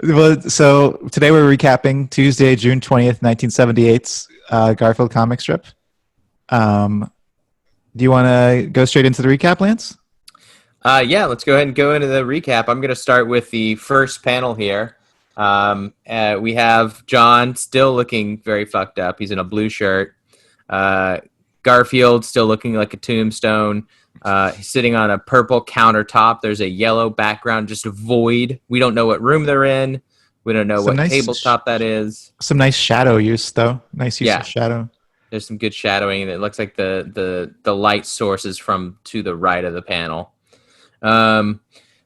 Well, so today we're recapping Tuesday, June 20th, 1978's Garfield comic strip. Um, do you want to go straight into the recap, Lance? Yeah, let's go ahead and go into the recap. I'm going to start with the first panel here. We have John still looking very fucked up. He's in a blue shirt. Garfield still looking like a tombstone. He's sitting on a purple countertop. There's a yellow background, just a void. We don't know what room they're in. We don't know Some what nice, tabletop that is. some nice shadow use, though. Nice use of Yeah, shadow. there's some good shadowing. It looks like the light source is from to the right of the panel.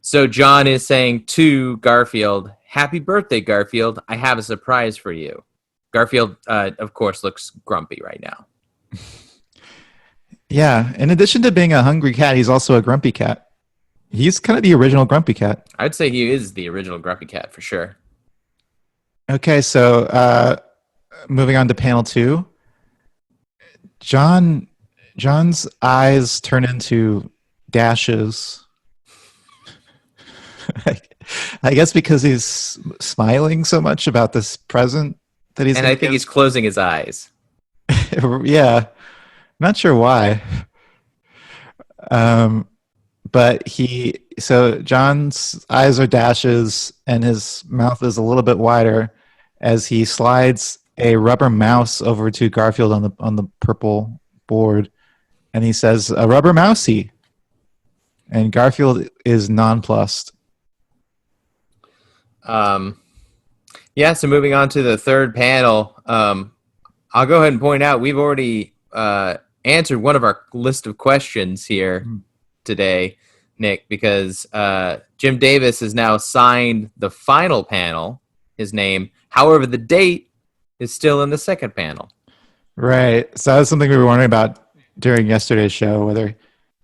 So John is saying to Garfield, "Happy birthday, Garfield. I have a surprise for you." Garfield, of course, looks grumpy right now. Yeah. In addition to being a hungry cat, he's also a grumpy cat. He's kind of the original grumpy cat. I'd say he is the original grumpy cat for sure. Okay, so moving on to panel two. John's eyes turn into dashes. I guess because he's smiling so much about this present that he's And going I to think give. he's closing his eyes. Yeah, not sure why. Um, but so John's eyes are dashes and his mouth is a little bit wider as he slides a rubber mouse over to Garfield on the purple board, and he says, "A rubber mousey," and Garfield is nonplussed. Yeah, so moving on to the third panel, I'll go ahead and point out we've already answered one of our list of questions here today, Nick, because Jim Davis has now signed the final panel, his name. However, the date is still in the second panel. Right. So that was something we were wondering about during yesterday's show, whether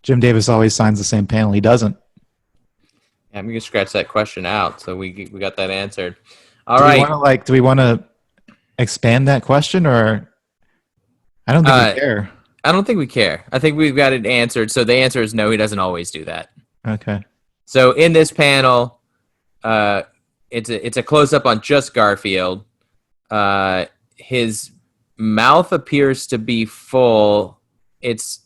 Jim Davis always signs the same panel. He doesn't. Yeah, I'm going to scratch that question out, so we got that answered. All Do we right. want to do we want to expand that question, or I don't think we care. I don't think we care. I think we've got it answered. So the answer is no, he doesn't always do that. Okay. So in this panel, it's a close up on just Garfield. His mouth appears to be full. It's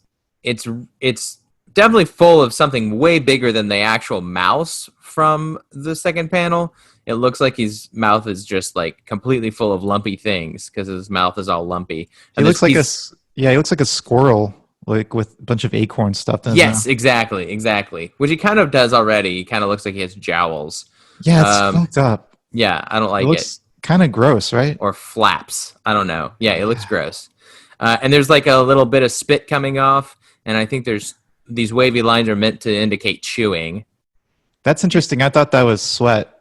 definitely full of something way bigger than the actual mouse from the second panel. It looks like his mouth is just like completely full of lumpy things because his mouth is all lumpy. He looks like he looks like a squirrel, like with a bunch of acorns stuffed in his Yes, mouth. exactly. Which he kind of does already. He kind of looks like he has jowls. Yeah, it's fucked up. Yeah, I don't It like it. looks kind of gross, right? Or flaps. I don't know. Yeah, it looks gross. And there's like a little bit of spit coming off, and I think there's these wavy lines are meant to indicate chewing. That's interesting. I thought that was sweat.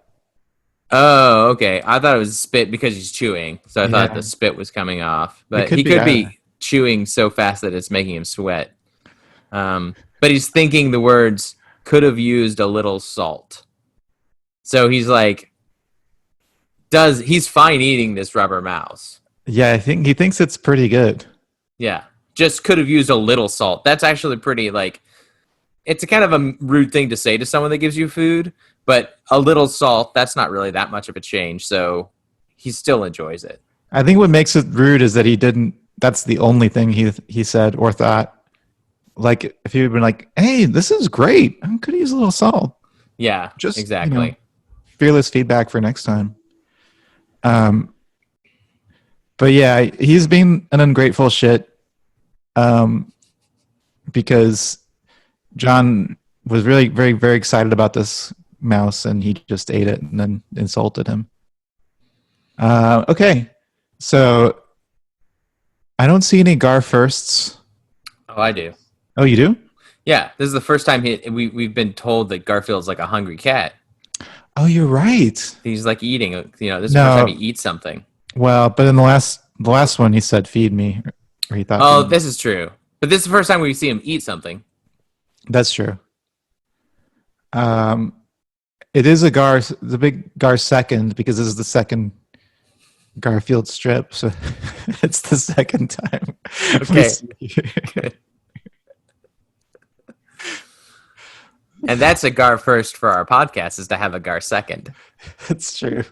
Oh, okay. I thought it was spit because he's chewing, so I thought Yeah. the spit was coming off. But could he be could either. be chewing so fast that it's making him sweat. But he's thinking the words could have used a little salt. So he's like, he's fine eating this rubber mouse. Yeah, I think he thinks it's pretty good. Yeah, just could have used a little salt. That's actually pretty, like, it's a kind of a rude thing to say to someone that gives you food, but a little salt, that's not really that much of a change, so he still enjoys it. I think what makes it rude is that he didn't. That's the only thing he said or thought. Like if he had been like, "Hey, this is great. I could use a little salt." Yeah, Just exactly. fearless feedback for next time. But yeah, he's been an ungrateful shit. Because John was really very very excited about this mouse, and he just ate it and then insulted him. Okay, so I don't see any Gar firsts. Oh, I do. Oh, you do? Yeah, this is the first time we've been told that Garfield's like a hungry cat. Oh, you're right. He's like eating, this is the first time he eats something. Well, but in the last one, he said, "Feed me," or he thought. Oh, "Feed me." this is true. But this is the first time we see him eat something. That's true. It is the big Gar second, because this is the second Garfield strip, so it's the second time. Okay. Good. And that's a Gar first for our podcast, is to have a Gar second. It's true.